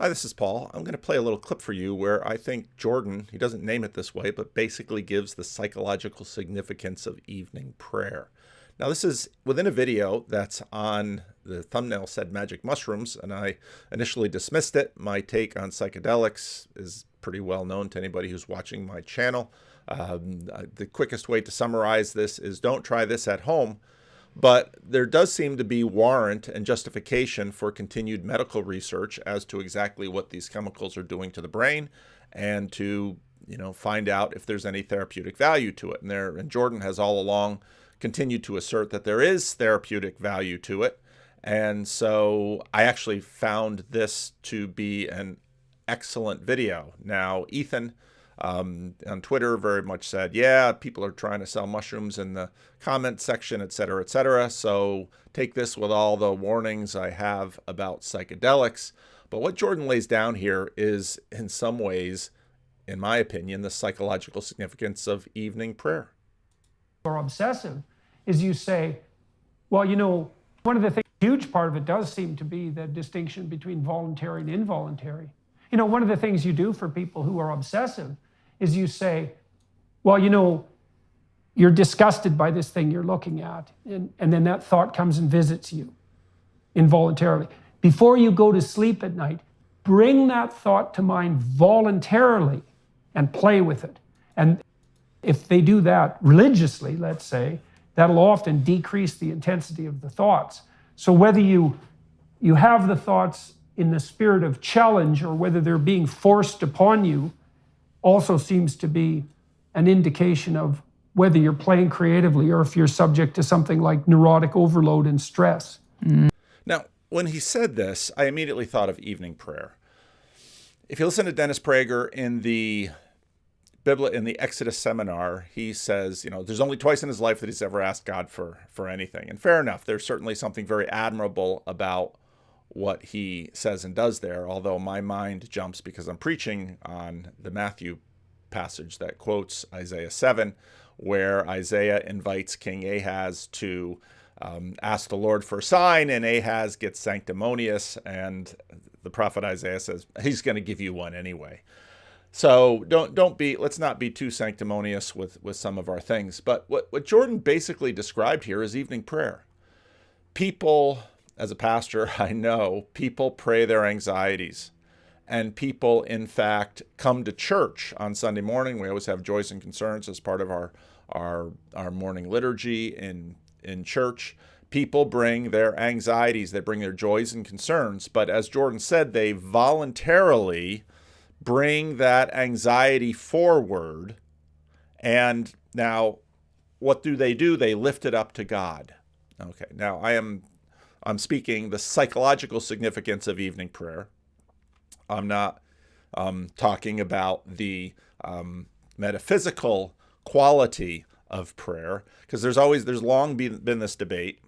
Hi, this is Paul. I'm going to play a little clip for you where I think Jordan, he doesn't name it this way, but basically gives the psychological significance of evening prayer. Now, this is within a video that's on the thumbnail said magic mushrooms, and I initially dismissed it. My take on psychedelics is pretty well known to anybody who's watching my channel. The quickest way to summarize this is don't try this at home. But there does seem to be warrant and justification for continued medical research as to exactly what these chemicals are doing to the brain and to, find out if there's any therapeutic value to it. And Jordan has all along continued to assert that there is therapeutic value to it. And so I actually found this to be an excellent video. Now, Ethan on Twitter very much said, yeah, people are trying to sell mushrooms in the comment section, et cetera, et cetera. So take this with all the warnings I have about psychedelics. But what Jordan lays down here is, in some ways, in my opinion, the psychological significance of evening prayer. Or obsessive is you say, well, one of the things, a huge part of it does seem to be the distinction between voluntary and involuntary. One of the things you do for people who are obsessive is you say, well, you're disgusted by this thing you're looking at, and then that thought comes and visits you involuntarily. Before you go to sleep at night, bring that thought to mind voluntarily and play with it. And if they do that religiously, let's say, that'll often decrease the intensity of the thoughts. So whether you have the thoughts in the spirit of challenge or whether they're being forced upon you also seems to be an indication of whether you're playing creatively or if you're subject to something like neurotic overload and stress. Now, when he said this, I immediately thought of evening prayer. If you listen to Dennis Prager in the Exodus seminar, he says, there's only twice in his life that he's ever asked God for anything. And fair enough, there's certainly something very admirable about what he says and does there, although my mind jumps because I'm preaching on the Matthew passage that quotes Isaiah 7, where Isaiah invites King Ahaz to ask the Lord for a sign, and Ahaz gets sanctimonious, and the prophet Isaiah says, he's going to give you one anyway. So let's not be too sanctimonious with some of our things. But what Jordan basically described here is evening prayer. People, as a pastor, I know people pray their anxieties, and people, in fact, come to church on Sunday morning. We always have joys and concerns as part of our morning liturgy in church. People bring their anxieties, they bring their joys and concerns, but as Jordan said, they voluntarily bring that anxiety forward. And now, what do? They lift it up to God. Okay, now I'm speaking the psychological significance of evening prayer. I'm not talking about the metaphysical quality of prayer, because there's long been this debate.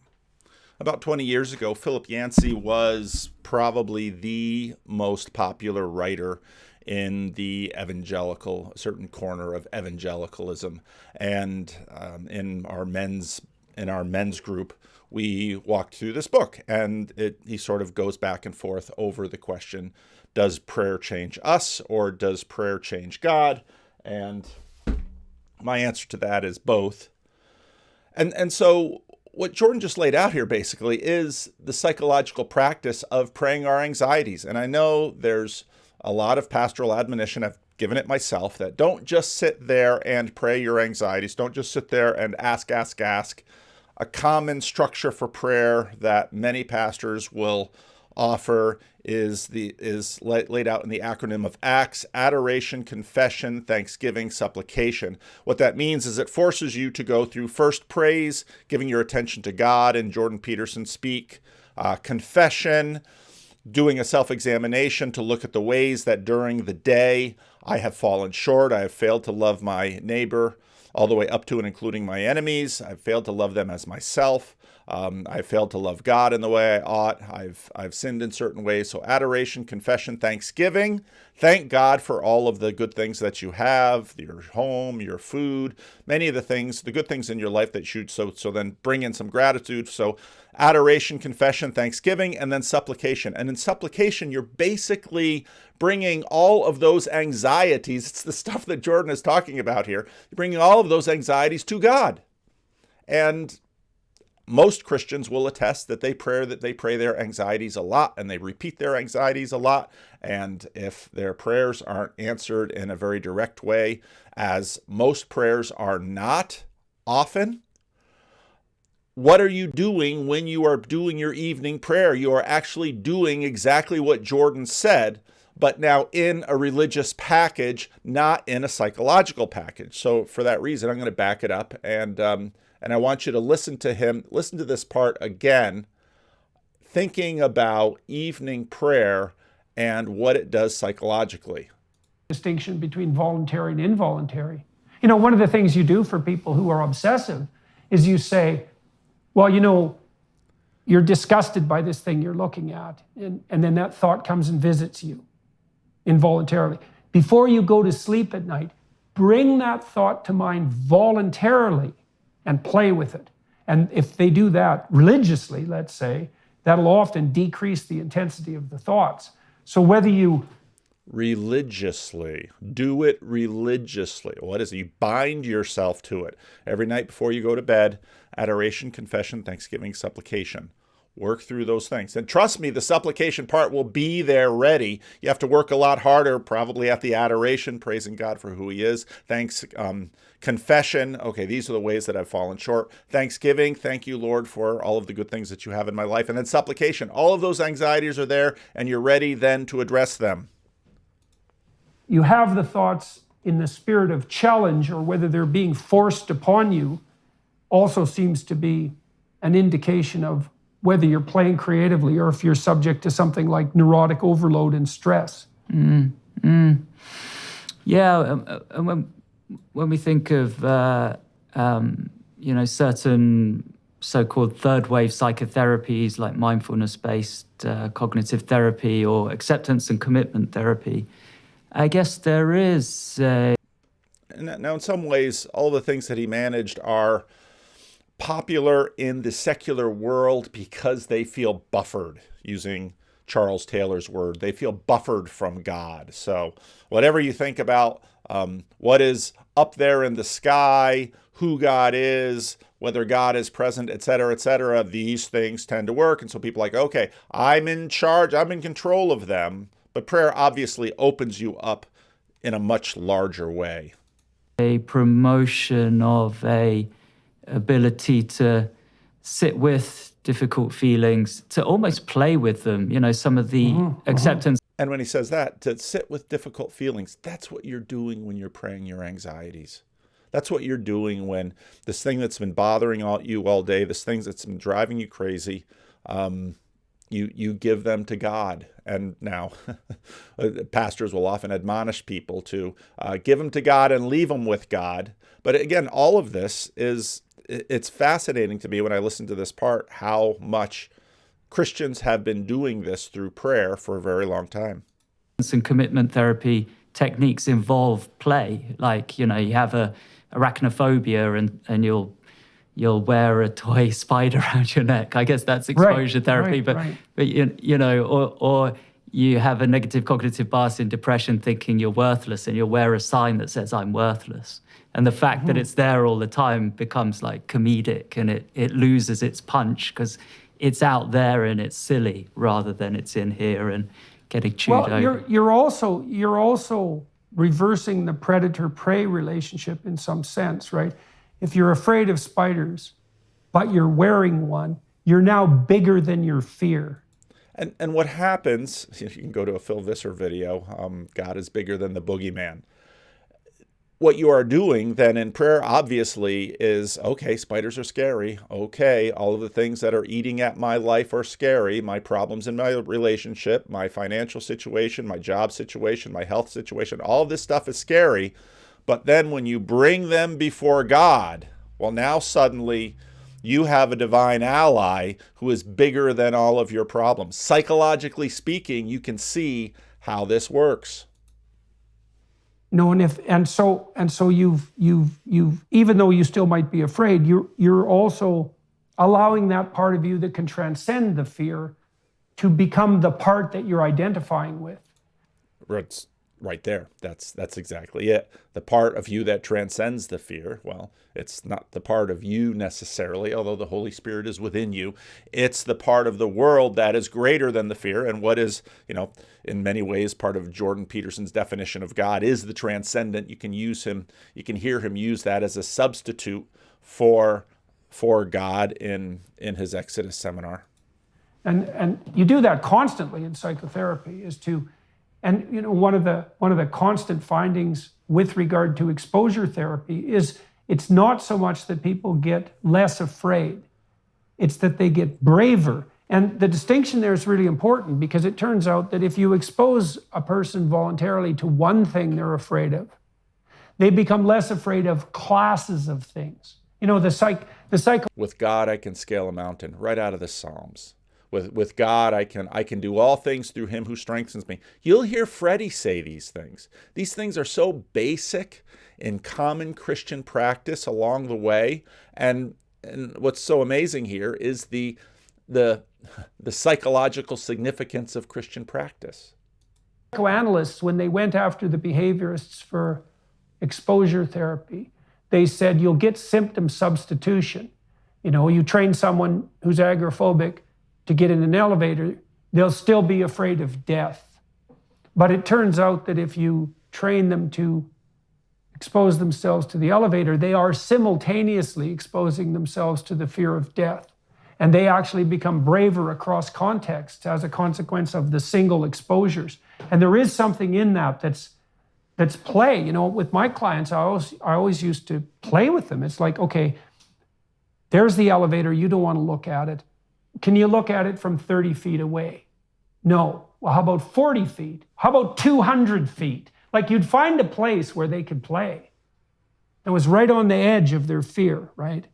About 20 years ago, Philip Yancey was probably the most popular writer in the certain corner of evangelicalism, and in our men's group, we walked through this book, and he sort of goes back and forth over the question, does prayer change us or does prayer change God? And my answer to that is both. And so what Jordan just laid out here basically is the psychological practice of praying our anxieties. And I know there's a lot of pastoral admonition, I've given it myself, that don't just sit there and pray your anxieties. Don't just sit there and ask. A common structure for prayer that many pastors will offer is laid out in the acronym of ACTS: adoration, confession, thanksgiving, supplication. What that means is it forces you to go through first praise, giving your attention to God and Jordan Peterson speak, confession, doing a self-examination to look at the ways that during the day I have fallen short, I have failed to love my neighbor, all the way up to and including my enemies. I've failed to love them as myself. I failed to love God in the way I ought. I've sinned in certain ways. So adoration, confession, thanksgiving. Thank God for all of the good things that you have, your home, your food, many of the things, the good things in your life that you so then bring in some gratitude. So adoration, confession, thanksgiving, and then supplication. And in supplication, you're basically bringing all of those anxieties. It's the stuff that Jordan is talking about here. You're bringing all of those anxieties to God. And most Christians will attest that they pray their anxieties a lot, and they repeat their anxieties a lot. And if their prayers aren't answered in a very direct way, as most prayers are not often, what are you doing when you are doing your evening prayer? You are actually doing exactly what Jordan said, but now in a religious package, not in a psychological package. So for that reason, I'm going to back it up, and I want you to listen to this part again, thinking about evening prayer and what it does psychologically. Distinction between voluntary and involuntary. You know, one of the things you do for people who are obsessive is you say, well, you know, you're disgusted by this thing you're looking at, and then that thought comes and visits you involuntarily. Before you go to sleep at night, bring that thought to mind voluntarily and play with it. And if they do that religiously, let's say, that'll often decrease the intensity of the thoughts. So whether you religiously, do it religiously. What is it? You bind yourself to it every night before you go to bed. Adoration, confession, thanksgiving, supplication. Work through those things. And trust me, the supplication part will be there ready. You have to work a lot harder, probably at the adoration, praising God for who he is. Confession. Okay, these are the ways that I've fallen short. Thanksgiving. Thank you, Lord, for all of the good things that you have in my life. And then supplication. All of those anxieties are there, and you're ready then to address them. You have the thoughts in the spirit of challenge, or whether they're being forced upon you, also seems to be an indication of whether you're playing creatively or if you're subject to something like neurotic overload and stress. Yeah, when we think of certain so-called third-wave psychotherapies like mindfulness-based cognitive therapy or acceptance and commitment therapy, I guess there is Now, in some ways, all the things that he managed are popular in the secular world because they feel buffered, using Charles Taylor's word. They feel buffered from God. So whatever you think about what is up there in the sky, who God is, whether God is present, etc., these things tend to work. And so people are like, okay, I'm in charge, I'm in control of them. But prayer obviously opens you up in a much larger way. A promotion of a ability to sit with difficult feelings, to almost play with them, some of the acceptance. And when he says that, to sit with difficult feelings, that's what you're doing when you're praying your anxieties. That's what you're doing when this thing that's been bothering you all day, this thing that's been driving you crazy, you give them to God. And now pastors will often admonish people to give them to God and leave them with God. But again, all of this it's fascinating to me when I listen to this part, how much Christians have been doing this through prayer for a very long time. And commitment therapy techniques involve play. Like, you have arachnophobia and you'll wear a toy spider around your neck. I guess that's exposure therapy, but or you have a negative cognitive bias in depression thinking you're worthless, and you'll wear a sign that says I'm worthless. And the fact that it's there all the time becomes like comedic, and it loses its punch because it's out there and it's silly rather than it's in here and getting chewed over. You're also reversing the predator-prey relationship in some sense, right? If you're afraid of spiders, but you're wearing one, you're now bigger than your fear. And what happens, you can go to a Phil Visser video, God is bigger than the boogeyman. What you are doing then in prayer, obviously, is, okay, spiders are scary. Okay, all of the things that are eating at my life are scary. My problems in my relationship, my financial situation, my job situation, my health situation, all of this stuff is scary. But then when you bring them before God, well, now suddenly You have a divine ally who is bigger than all of your problems. Psychologically speaking, you can see how this works. No, and so you've even though you still might be afraid, you're also allowing that part of you that can transcend the fear to become the part that you're identifying with. It's right there. That's exactly it. The part of you that transcends the fear, well, it's not the part of you necessarily, although the Holy Spirit is within you. It's the part of the world that is greater than the fear. And what is, in many ways, part of Jordan Peterson's definition of God is the transcendent. You can hear him use that as a substitute for God in his Exodus seminar. And you do that constantly in psychotherapy, and one of the constant findings with regard to exposure therapy is it's not so much that people get less afraid, it's that they get braver. And the distinction there is really important, because it turns out that if you expose a person voluntarily to one thing they're afraid of, they become less afraid of classes of things. With God, I can scale a mountain, right out of the Psalms. With God, I can do all things through him who strengthens me. You'll hear Freddie say these things. These things are so basic in common Christian practice along the way. And what's so amazing here is the psychological significance of Christian practice. Psychoanalysts, when they went after the behaviorists for exposure therapy, they said you'll get symptom substitution. You train someone who's agoraphobic to get in an elevator, they'll still be afraid of death. But it turns out that if you train them to expose themselves to the elevator, they are simultaneously exposing themselves to the fear of death. And they actually become braver across contexts as a consequence of the single exposures. And there is something in that's play. With my clients, I always used to play with them. It's like, okay, there's the elevator, you don't want to look at it. Can you look at it from 30 feet away? No. Well, how about 40 feet? How about 200 feet? Like, you'd find a place where they could play. It was right on the edge of their fear, right?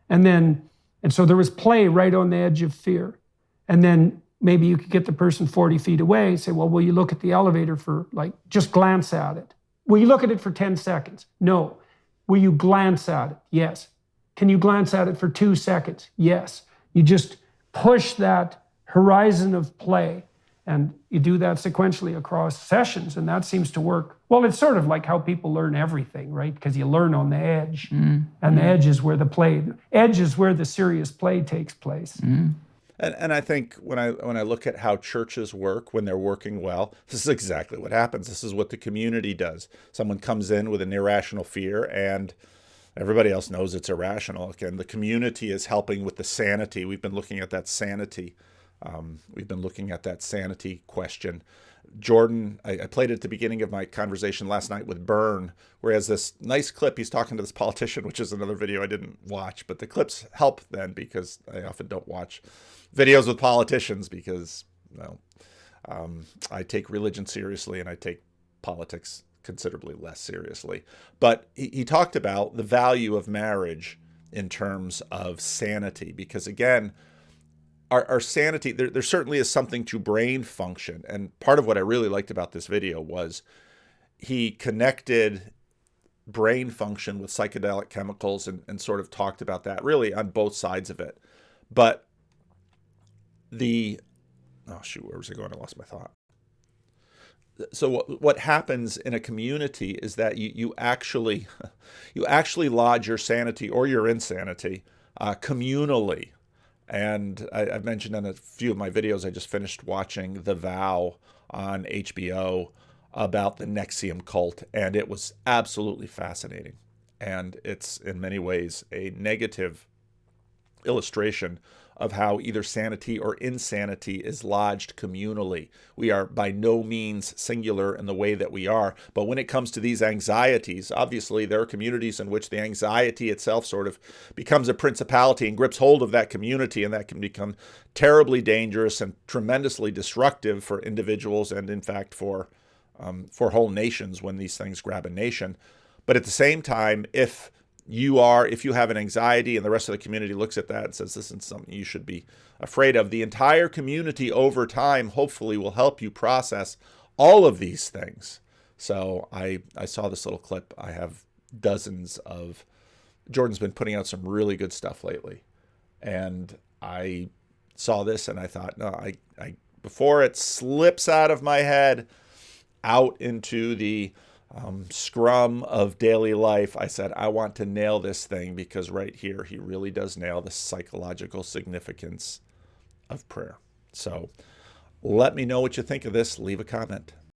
And so there was play right on the edge of fear. And then maybe you could get the person 40 feet away and say, well, will you look at the elevator for, just glance at it? Will you look at it for 10 seconds? No. Will you glance at it? Yes. Can you glance at it for 2 seconds? Yes. You just push that horizon of play, and you do that sequentially across sessions, and that seems to work. Well, it's sort of like how people learn everything, right? Because you learn on the edge, and the edge is where the serious play takes place. And I think when I look at how churches work, when they're working well, this is exactly what happens. This is what the community does. Someone comes in with an irrational fear, and everybody else knows it's irrational. Again, the community is helping with the sanity. We've been looking at that sanity. Question. Jordan, I played it at the beginning of my conversation last night with Byrne, where he has this nice clip. He's talking to this politician, which is another video I didn't watch. But the clips help then, because I often don't watch videos with politicians because, I take religion seriously and I take politics considerably less seriously. But he talked about the value of marriage in terms of sanity, because again, our sanity, there certainly is something to brain function. And part of what I really liked about this video was he connected brain function with psychedelic chemicals and sort of talked about that really on both sides of it. But where was I going? I lost my thought. So what happens in a community is that you actually lodge your sanity or your insanity communally. And I've mentioned in a few of my videos, I just finished watching The Vow on HBO about the Nexium cult, and it was absolutely fascinating. And it's in many ways a negative illustration of how either sanity or insanity is lodged communally. We are by no means singular in the way that we are, but when it comes to these anxieties, obviously there are communities in which the anxiety itself sort of becomes a principality and grips hold of that community, and that can become terribly dangerous and tremendously destructive for individuals and in fact for whole nations when these things grab a nation. But at the same time, if if you have an anxiety and the rest of the community looks at that and says this is something you should be afraid of, the entire community over time hopefully will help you process all of these things. So I saw this little clip. I have dozens of, Jordan's been putting out some really good stuff lately. And I saw this and I thought, no, I before it slips out of my head out into the scrum of daily life, I said, I want to nail this thing, because right here, he really does nail the psychological significance of prayer. So let me know what you think of this. Leave a comment.